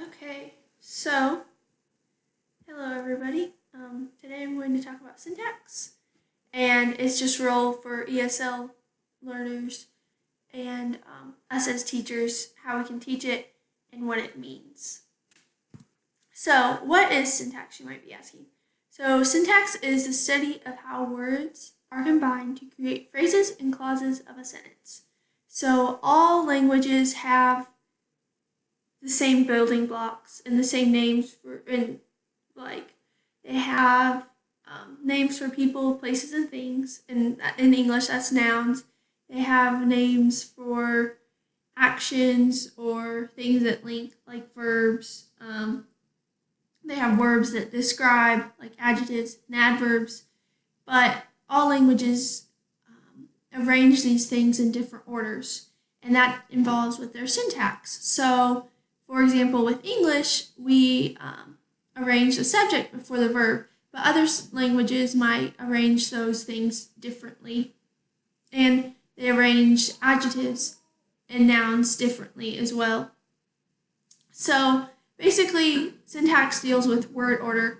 Okay, so hello everybody. Today I'm going to talk about syntax, and it's just role for ESL learners and us as teachers, how we can teach it and what it means. So, what is syntax, you might be asking? So, syntax is the study of how words are combined to create phrases and clauses of a sentence. So, all languages have the same building blocks and the same names like they have names for people, places, and things. And in English, that's nouns. They have names for actions or things that link, like verbs. They have verbs that describe, like adjectives and adverbs. But all languages arrange these things in different orders, and that involves with their syntax. So, for example, with English, we arrange the subject before the verb, but other languages might arrange those things differently. And they arrange adjectives and nouns differently as well. So basically, syntax deals with word order,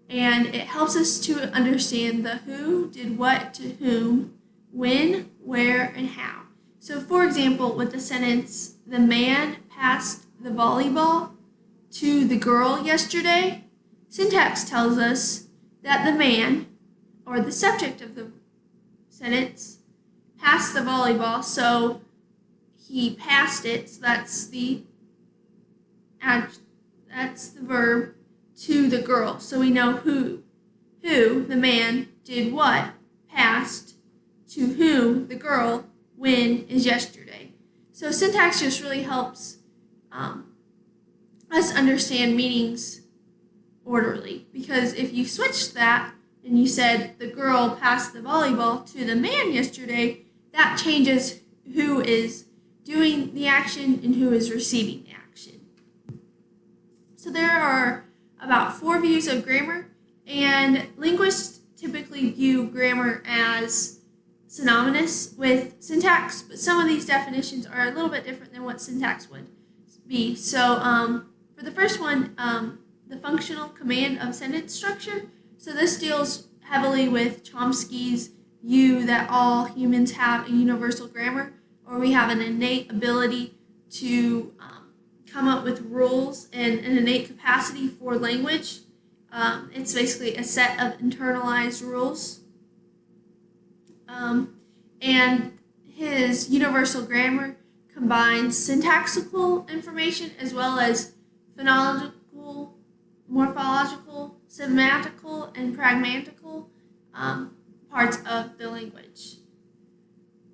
and it helps us to understand the who did what to whom, when, where, and how. So for example, with the sentence, the man passed the volleyball to the girl yesterday, syntax tells us that the man, or the subject of the sentence, passed the volleyball, so he passed it, so that's the verb, to the girl. So we know who, the man, did what, passed, to whom, the girl, when is yesterday. So syntax just really helps us understand meanings orderly, because if you switched that and you said the girl passed the volleyball to the man yesterday, that changes who is doing the action and who is receiving the action. So there are about 4 views of grammar, and linguists typically view grammar as synonymous with syntax, but some of these definitions are a little bit different than what syntax would be. So for the first one, the functional command of sentence structure. So this deals heavily with Chomsky's view that all humans have a universal grammar, or we have an innate ability to come up with rules and an innate capacity for language. It's basically a set of internalized rules. And his universal grammar combines syntactical information as well as phonological, morphological, semantical, and pragmatical parts of the language.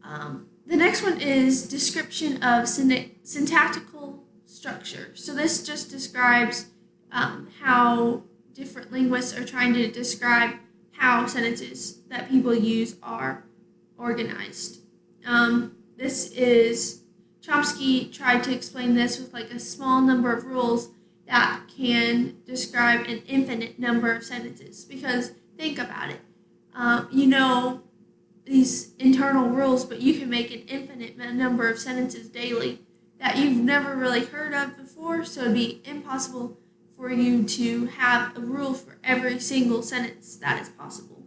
The next one is description of syntactical structure. So this just describes how different linguists are trying to describe how sentences that people use are organized. Chomsky tried to explain this with like a small number of rules that can describe an infinite number of sentences. Because think about it, these internal rules, but you can make an infinite number of sentences daily that you've never really heard of before, so it'd be impossible for you to have a rule for every single sentence that is possible.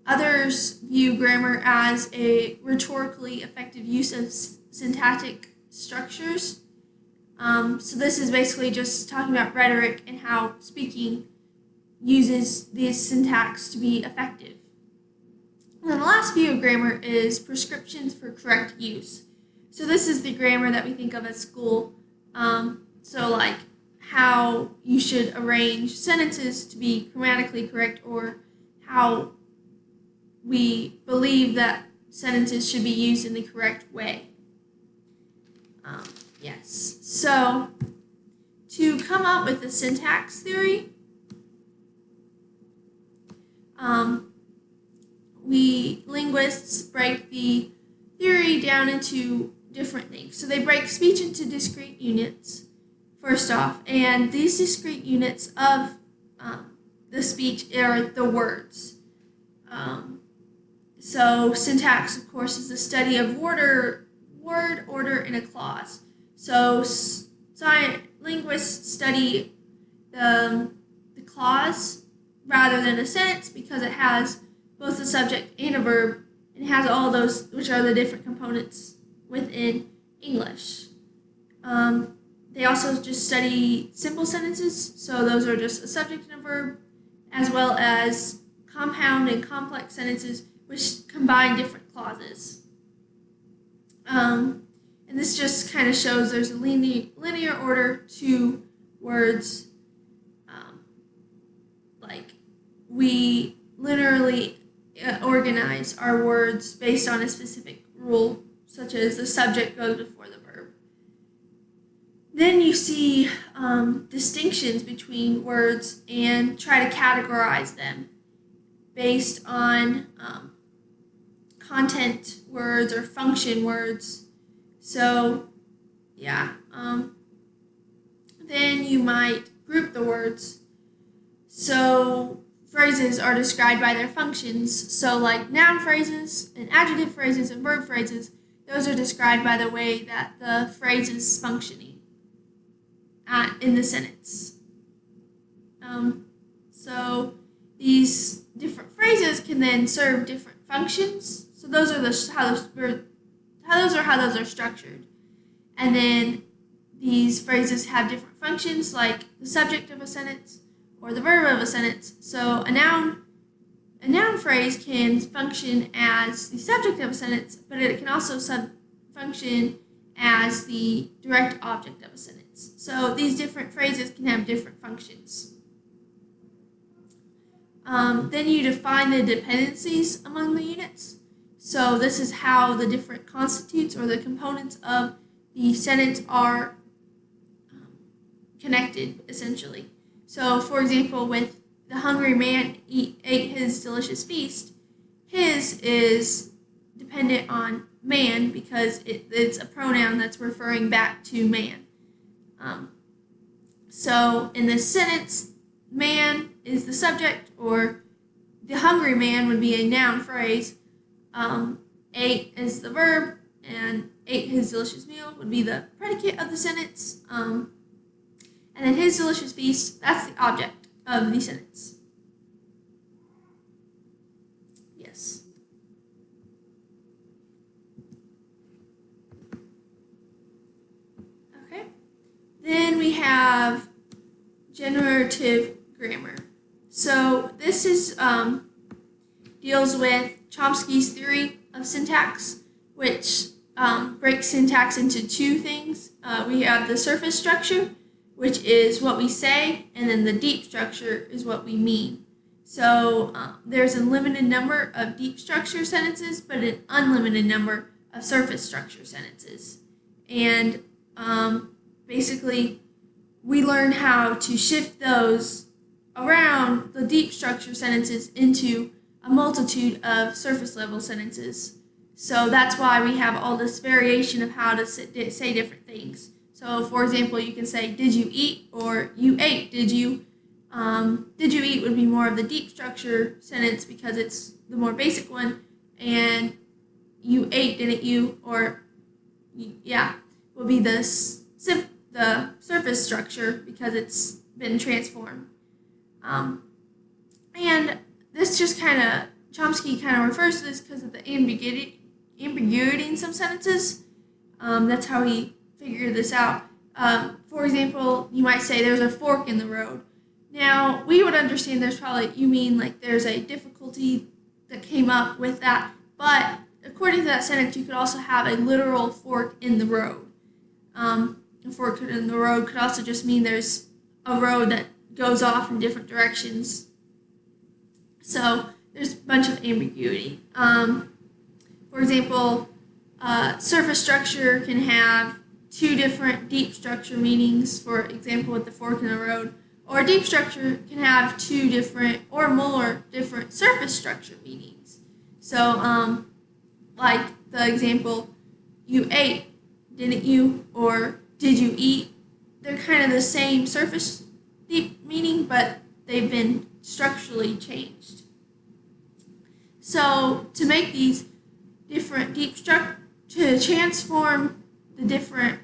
Others view grammar as a rhetorically effective use of syntactic structures. So this is basically just talking about rhetoric and how speaking uses this syntax to be effective. And then the last view of grammar is prescriptions for correct use. So this is the grammar that we think of at school. So like how you should arrange sentences to be grammatically correct, or how we believe that sentences should be used in the correct way. Yes. So to come up with a syntax theory, we linguists break the theory down into different things. So they break speech into discrete units, first off, and these discrete units of the speech are the words. So syntax, of course, is the study of word order in a clause. So linguists study the clause rather than a sentence because it has both a subject and a verb, and it has all those, which are the different components within English. They also just study simple sentences, so those are just a subject and a verb, as well as compound and complex sentences, which combine different clauses. And this just kind of shows there's a linear order to words. Like we literally organize our words based on a specific rule, such as the subject goes before the verb. Then you see distinctions between words and try to categorize them based on content words or function words. So, yeah. Then you might group the words. So, phrases are described by their functions. So, like noun phrases and adjective phrases and verb phrases, those are described by the way that the phrase is functioning in the sentence. So these different phrases can then serve different functions. So those are how those are structured. And then these phrases have different functions, like the subject of a sentence or the verb of a sentence. So a noun phrase can function as the subject of a sentence, but it can also function as the direct object of a sentence. So these different phrases can have different functions. Then you define the dependencies among the units. So this is how the different constitutes or the components of the sentence are connected, essentially. So, for example, with the hungry man ate his delicious feast, his is dependent on man because it's a pronoun that's referring back to man. So in this sentence, man is the subject, or the hungry man would be a noun phrase. Ate is the verb, and ate his delicious meal would be the predicate of the sentence. And then his delicious feast, that's the object of the sentence. Yes. Okay. Then we have generative grammar. So this is deals with Chomsky's theory of syntax, which breaks syntax into two things. We have the surface structure, which is what we say, and then the deep structure is what we mean. So there's a limited number of deep structure sentences, but an unlimited number of surface structure sentences. And basically, we learn how to shift those around the deep structure sentences into a multitude of surface level sentences. So that's why we have all this variation of how to say different things. So for example, you can say, did you eat, or you ate. Did you eat would be more of the deep structure sentence because it's the more basic one, and you ate, didn't you, or yeah, will be the surface structure because it's been transformed. And this just Chomsky kind of refers to this because of the ambiguity in some sentences. That's how he figured this out. For example, you might say there's a fork in the road. Now, we would understand you mean like there's a difficulty that came up with that, but according to that sentence, you could also have a literal fork in the road. A fork in the road could also just mean there's a road that goes off in different directions. So there's a bunch of ambiguity. For example, surface structure can have two different deep structure meanings, for example, with the fork in the road, or deep structure can have two different or more different surface structure meanings. So, like the example, you ate, didn't you, or did you eat? They're kind of the same surface deep meaning, but they've been structurally changed. So to make these different deep structure, to transform the different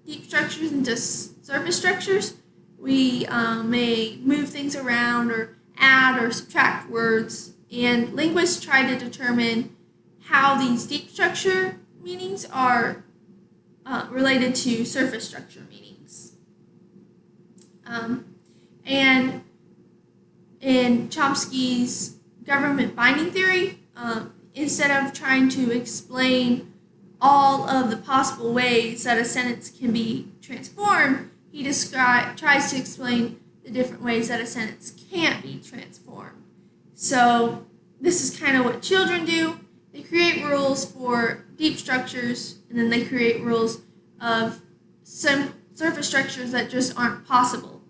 deep structures into surface structures, we may move things around or add or subtract words, and linguists try to determine how these deep structure meanings are related to surface structure meanings. And in Chomsky's government binding theory, instead of trying to explain all of the possible ways that a sentence can be transformed, he tries to explain the different ways that a sentence can't be transformed. So this is kind of what children do. They create rules for deep structures, and then they create rules of some surface structures that just aren't possible,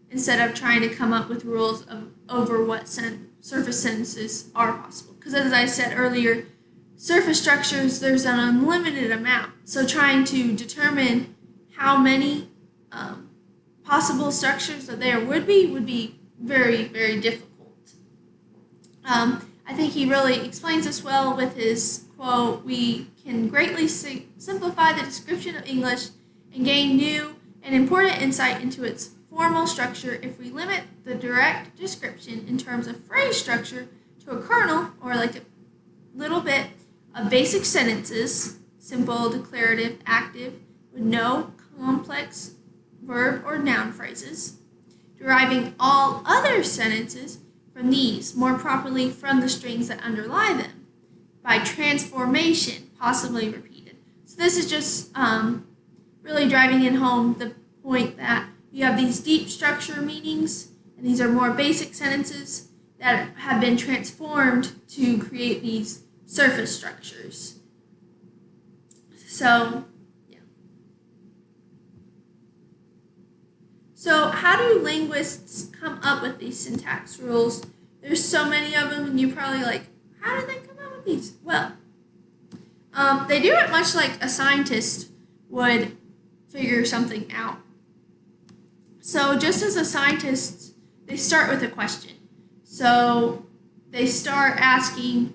instead of trying to come up with rules over what surface sentences are possible. Because as I said earlier, surface structures, there's an unlimited amount. So trying to determine how many possible structures that there would be very, very difficult. I think he really explains this well with his quote, "We can greatly simplify the description of English and gain new and important insight into its formal structure if we limit the direct description in terms of phrase structure to a kernel, or like a little bit of basic sentences, simple, declarative, active, with no complex verb or noun phrases, deriving all other sentences from these, more properly from the strings that underlie them, by transformation, possibly repeated." So this is just really driving in home the point that you have these deep structure meanings, and these are more basic sentences that have been transformed to create these surface structures. So, yeah. So how do linguists come up with these syntax rules? There's so many of them, and you're probably like, how did they come up with these? Well, they do it much like a scientist would figure something out. So just as a scientist, they start with a question. So they start asking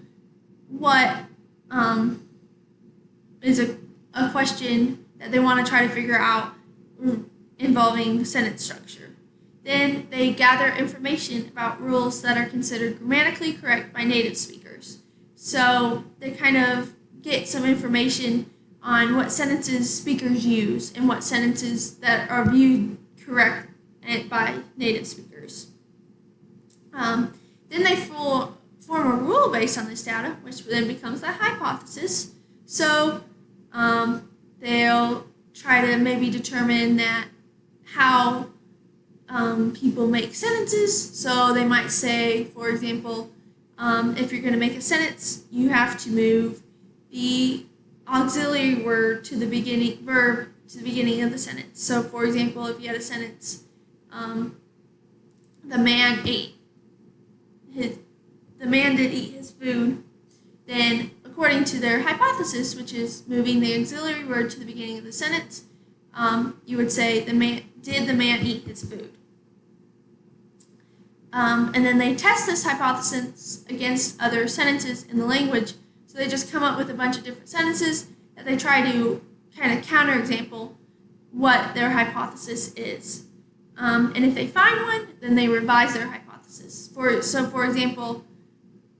what is a question that they want to try to figure out involving sentence structure. Then they gather information about rules that are considered grammatically correct by native speakers. So they kind of get some information on what sentences speakers use and what sentences that are viewed correct by native speakers. Then they form a rule based on this data, which then becomes the hypothesis. So they'll try to maybe determine that how people make sentences. So they might say, for example, if you're going to make a sentence, you have to move the auxiliary word to the beginning verb to the beginning of the sentence. So, for example, if you had a sentence, the man did eat his food, then according to their hypothesis, which is moving the auxiliary word to the beginning of the sentence, you would say did the man eat his food? And then they test this hypothesis against other sentences in the language. So they just come up with a bunch of different sentences that they try to kind of counterexample what their hypothesis is. And if they find one, then they revise their hypothesis. For example,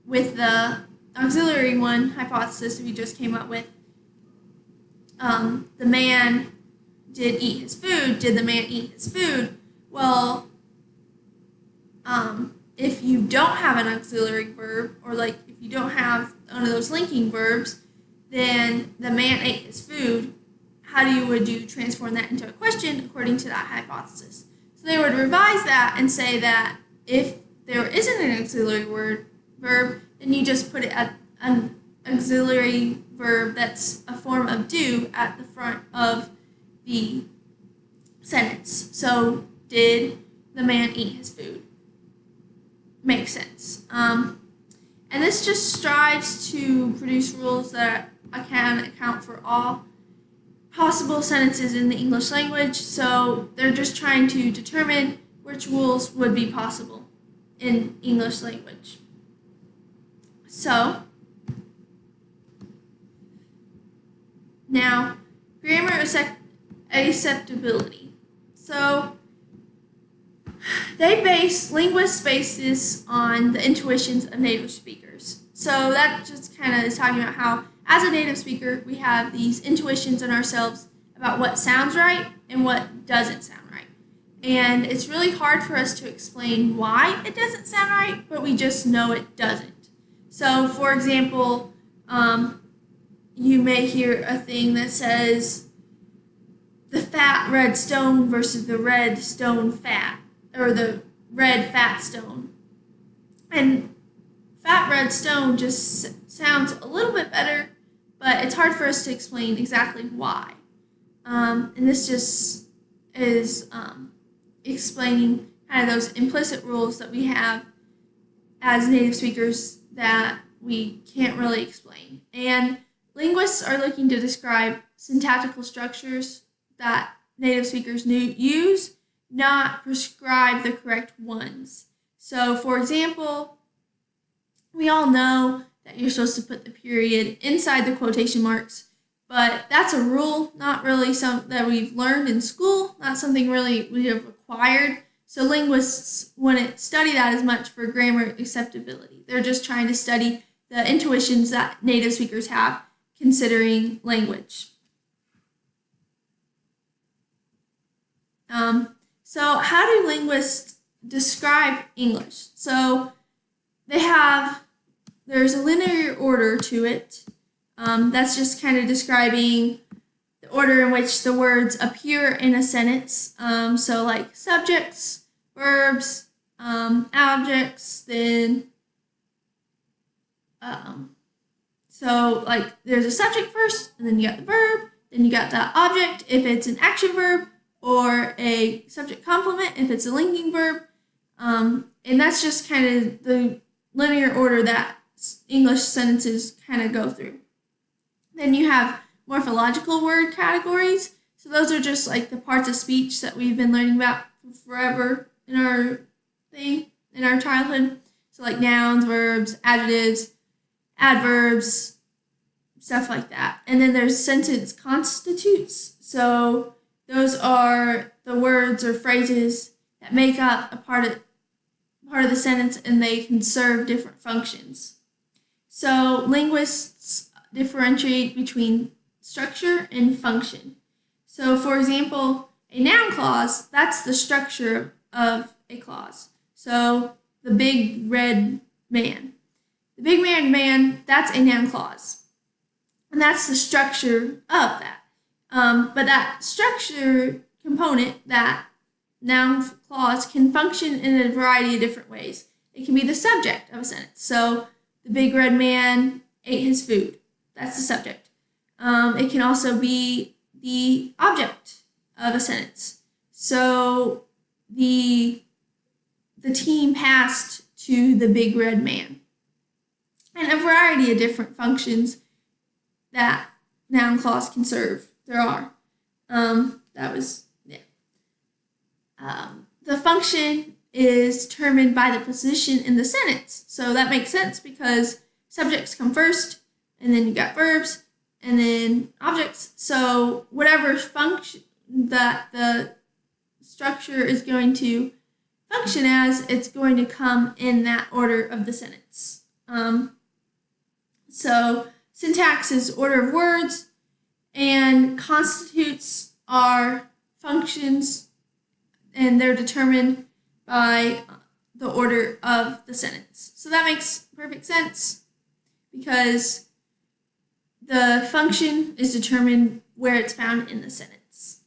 with the auxiliary one hypothesis we just came up with, the man did eat his food. Did the man eat his food? Well, if you don't have an auxiliary verb, or like if you don't have one of those linking verbs, then the man ate his food. How would you transform that into a question according to that hypothesis? So they would revise that and say that if there isn't an auxiliary verb, then you just put it at an auxiliary verb that's a form of do at the front of the sentence. So, did the man eat his food? Makes sense. And this just strives to produce rules that can account for all possible sentences in the English language. So they're just trying to determine which rules would be possible in English language. So now, grammar acceptability. So linguists base this on the intuitions of native speakers. So that just kind of is talking about how, as a native speaker, we have these intuitions in ourselves about what sounds right and what doesn't sound right. And it's really hard for us to explain why it doesn't sound right, but we just know it doesn't. So, for example, you may hear a thing that says the fat red stone versus the red stone fat, or the red fat stone. And fat red stone just sounds a little bit better, but it's hard for us to explain exactly why. And this just is explaining kind of those implicit rules that we have as native speakers that we can't really explain. And linguists are looking to describe syntactical structures that native speakers use, not prescribe the correct ones. So, for example, we all know that you're supposed to put the period inside the quotation marks, but that's a rule, not really something that we've learned in school, not something really we have acquired. So linguists wouldn't study that as much for grammar acceptability. They're just trying to study the intuitions that native speakers have considering language. So how do linguists describe English? So there's a linear order to it. That's just kind of describing the order in which the words appear in a sentence. So like subjects, verbs, objects, then so like there's a subject first, and then you got the verb, then you got the object if it's an action verb, or a subject complement if it's a linking verb. And that's just kind of the linear order that English sentences kind of go through. Then you have morphological word categories. So those are just like the parts of speech that we've been learning about forever in our childhood. So like nouns, verbs, adjectives, adverbs, stuff like that. And then there's sentence constituents. So those are the words or phrases that make up a part of the sentence, and they can serve different functions. So linguists differentiate between structure and function. So for example, a noun clause, that's the structure of a clause. So the big red man. The big red man, that's a noun clause. And that's the structure of that. But that structure component, that noun clause, can function in a variety of different ways. It can be the subject of a sentence. So the big red man ate his food. That's the subject. It can also be the object of a sentence. So the team passed to the big red man. And a variety of different functions that noun clause can serve. There are. The function is determined by the position in the sentence. So that makes sense because subjects come first, and then you got verbs, and then objects. So whatever function that the structure is going to function as, it's going to come in that order of the sentence. So syntax is order of words, and constitutes are functions, and they're determined by the order of the sentence. So that makes perfect sense because the function is determined where it's found in the sentence.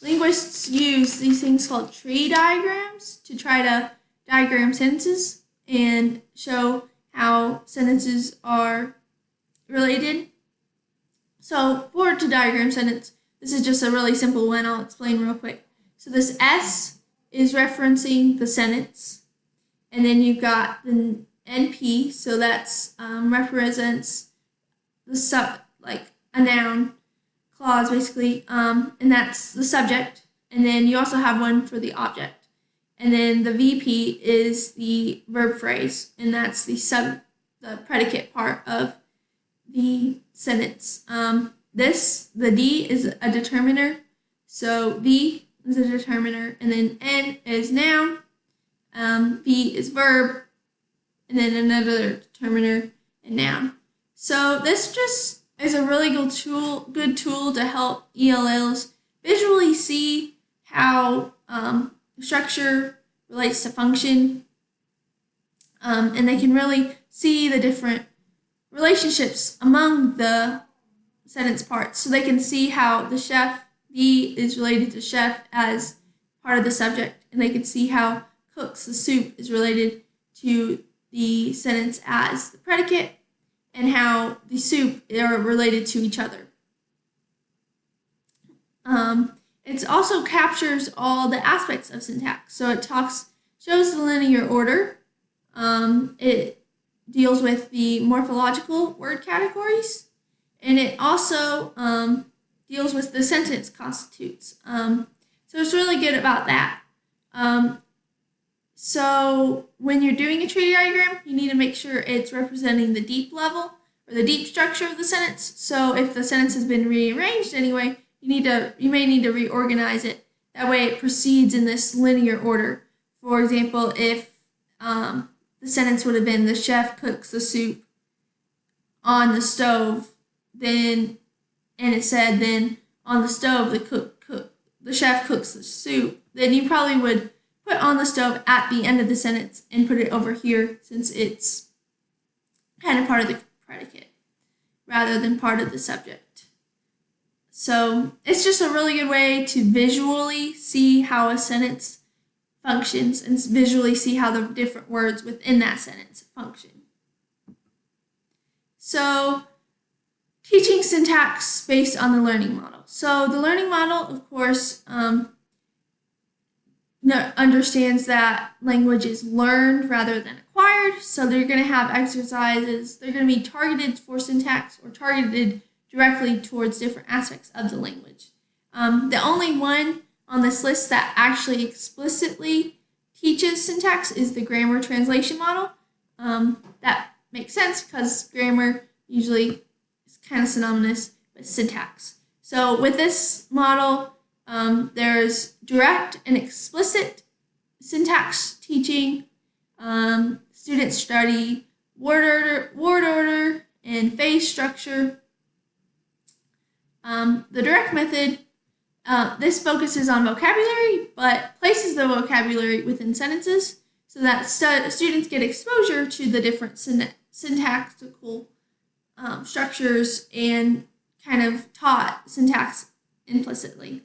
Linguists use these things called tree diagrams to try to diagram sentences and show how sentences are related. So to diagram sentence, this is just a really simple one. I'll explain real quick. So this S is referencing the sentence, and then you've got the NP, so that's represents the like a noun clause basically, and that's the subject. And then you also have one for the object. And then the VP is the verb phrase, and that's the predicate part of the sentence. The D is a determiner, so the is a determiner, and then N is noun, V is verb, and then another determiner and noun. So this just is a really good tool to help ELLs visually see how structure relates to function, and they can really see the different relationships among the sentence parts. So they can see how the chef, the is related to chef as part of the subject, and they can see how cooks the soup is related to the sentence as the predicate, and how the soup are related to each other. It also captures all the aspects of syntax. So it shows the linear order. It deals with the morphological word categories, and it also deals with the sentence constitutes. So it's really good about that. So when you're doing a tree diagram, you need to make sure it's representing the deep level or the deep structure of the sentence. So if the sentence has been rearranged anyway, you may need to reorganize it. That way it proceeds in this linear order. For example, if the sentence would have been the chef cooks the soup on the stove, and it said then on the stove the chef cooks the soup, then you probably would put on the stove at the end of the sentence and put it over here, since it's kind of part of the predicate rather than part of the subject. So it's just a really good way to visually see how a sentence functions and visually see how the different words within that sentence function. So teaching syntax based on the learning model. So the learning model, of course, understands that language is learned rather than acquired. So they're going to have exercises. They're going to be targeted for syntax or targeted directly towards different aspects of the language. The only one on this list that actually explicitly teaches syntax is the grammar translation model. That makes sense because grammar usually is kind of synonymous with syntax. So with this model, there's direct and explicit syntax teaching. Students study word order, and phrase structure. The direct method, this focuses on vocabulary, but places the vocabulary within sentences so that students get exposure to the different syntactical structures and kind of taught syntax implicitly.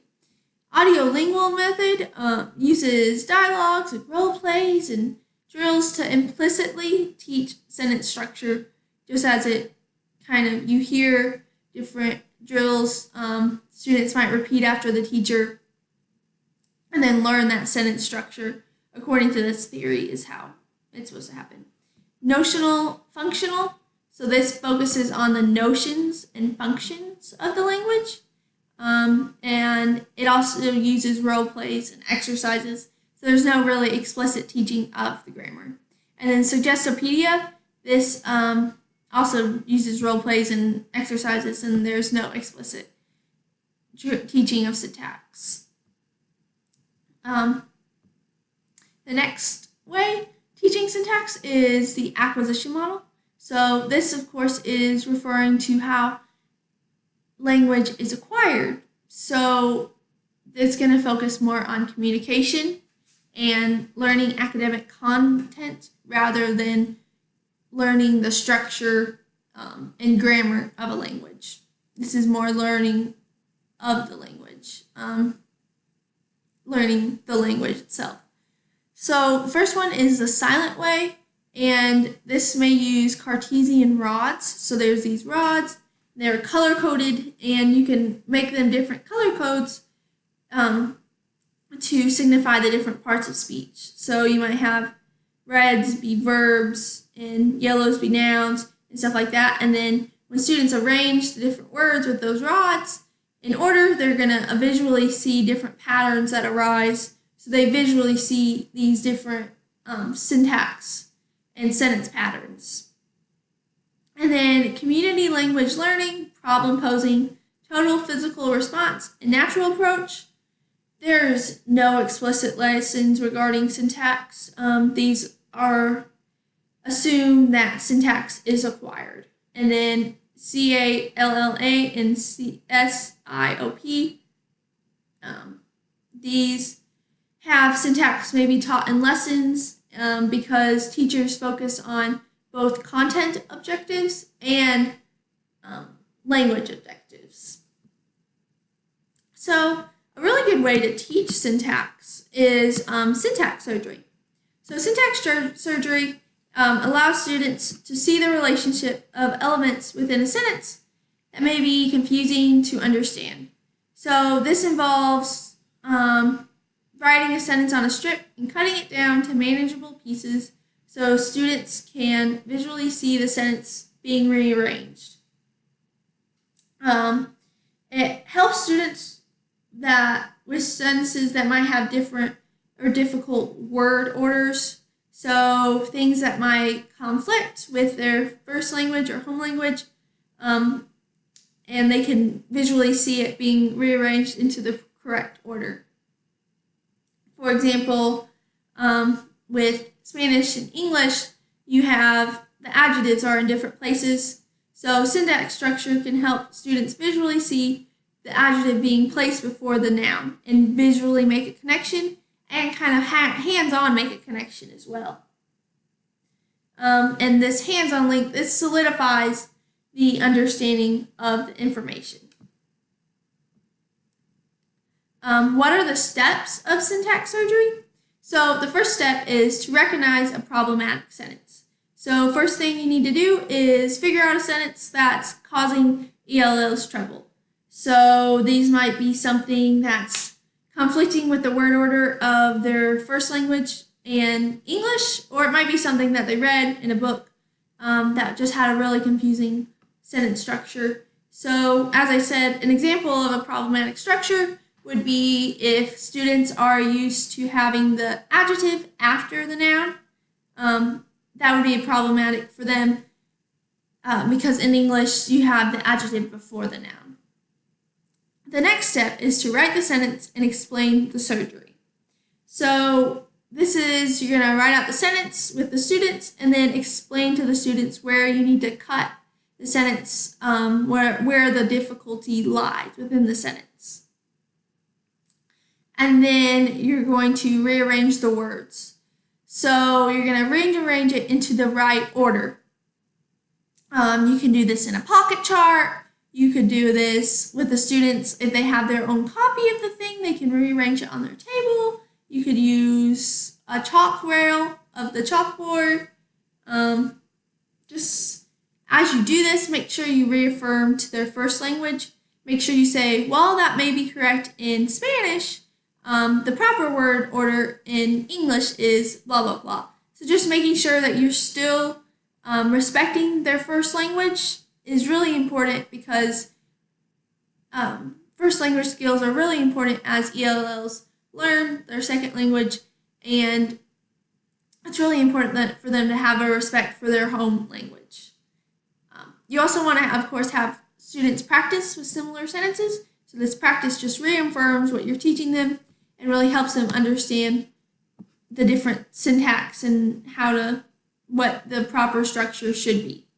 Audiolingual method uses dialogues and role plays and drills to implicitly teach sentence structure, just as it kind of, you hear different drills, students might repeat after the teacher and then learn that sentence structure according to this theory is how it's supposed to happen. Notional functional, so this focuses on the notions and functions of the language, and it also uses role plays and exercises, so there's no really explicit teaching of the grammar. And then Suggestopedia, this also uses role plays and exercises, and there's no explicit teaching of syntax. The next way teaching syntax is the acquisition model. So this, of course, is referring to how language is acquired. So it's going to focus more on communication and learning academic content rather than learning the structure and grammar of a language. This is more learning of the language, learning the language itself. So the first one is the silent way, and this may use Cartesian rods. So there's these rods, they're color-coded, and you can make them different color codes to signify the different parts of speech. So you might have reds be verbs and yellows be nouns and stuff like that. And then when students arrange the different words with those rods in order, they're going to visually see different patterns that arise. So they visually see these different syntax and sentence patterns. And then community language learning, problem posing, total physical response, and natural approach. There's no explicit lessons regarding syntax. These are assume that syntax is acquired. And then CALLA and CSIOP, these have syntax may be taught in lessons because teachers focus on both content objectives and language objectives. So a really good way to teach syntax is syntax surgery. So syntax surgery allows students to see the relationship of elements within a sentence that may be confusing to understand. So this involves writing a sentence on a strip and cutting it down to manageable pieces so students can visually see the sentence being rearranged. It helps students with sentences that might have different or difficult word orders. So things that might conflict with their first language or home language, and they can visually see it being rearranged into the correct order. For example, with Spanish and English, you have the adjectives are in different places. So syntax structure can help students visually see the adjective being placed before the noun and visually make a connection and kind of hands-on make a connection as well. And this hands-on link, this solidifies the understanding of the information. What are the steps of syntax surgery? So the first step is to recognize a problematic sentence. So first thing you need to do is figure out a sentence that's causing ELL's trouble. So these might be something that's conflicting with the word order of their first language and English, or it might be something that they read in a book that just had a really confusing sentence structure. So as I said, an example of a problematic structure would be if students are used to having the adjective after the noun. That would be problematic for them because in English you have the adjective before the noun. The next step is to write the sentence and explain the surgery. So this is, you're going to write out the sentence with the students and then explain to the students where you need to cut the sentence, where the difficulty lies within the sentence. And then you're going to rearrange the words. So you're going to rearrange it into the right order. You can do this in a pocket chart. You could do this with the students. If they have their own copy of the thing, they can rearrange it on their table. You could use a chalk rail of the chalkboard. Just as you do this, make sure you reaffirm to their first language. Make sure you say, well, that may be correct in Spanish. The proper word order in English is blah, blah, blah. So just making sure that you're still respecting their first language is really important because first language skills are really important as ELLs learn their second language, and it's really important for them to have a respect for their home language. You also want to, of course, have students practice with similar sentences. So this practice just reaffirms what you're teaching them and really helps them understand the different syntax and what the proper structure should be.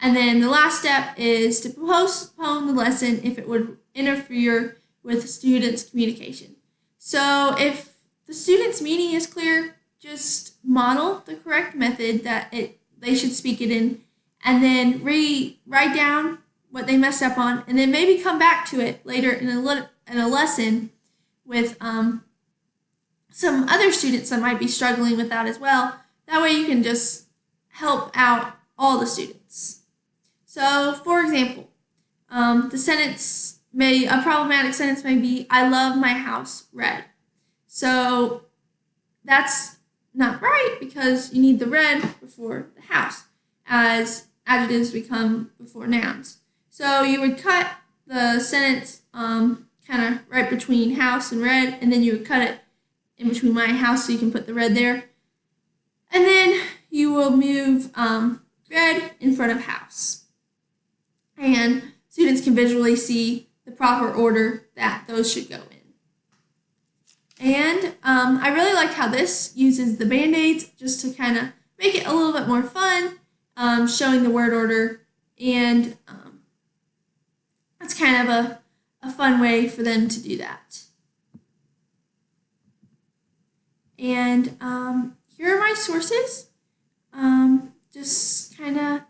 And then the last step is to postpone the lesson if it would interfere with students' communication. So if the student's meaning is clear, just model the correct method that they should speak it in, and then write down what they messed up on, and then maybe come back to it later in a lesson with some other students that might be struggling with that as well. That way you can just help out all the students. So, for example, a problematic sentence may be, I love my house red. So that's not right because you need the red before the house as adjectives become before nouns. So you would cut the sentence kind of right between house and red, and then you would cut it in between my house so you can put the red there. And then you will move bed in front of house. And students can visually see the proper order that those should go in. And I really liked how this uses the Band-Aids just to kind of make it a little bit more fun, showing the word order, and that's kind of a fun way for them to do that. And here are my sources. Just kind of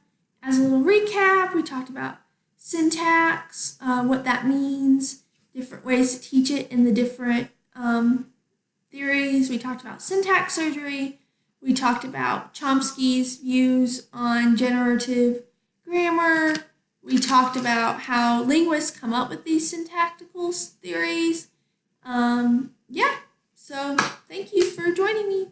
as a little recap, we talked about syntax, what that means, different ways to teach it in the different theories. We talked about syntax surgery. We talked about Chomsky's views on generative grammar. We talked about how linguists come up with these syntactical theories. Yeah, so thank you for joining me.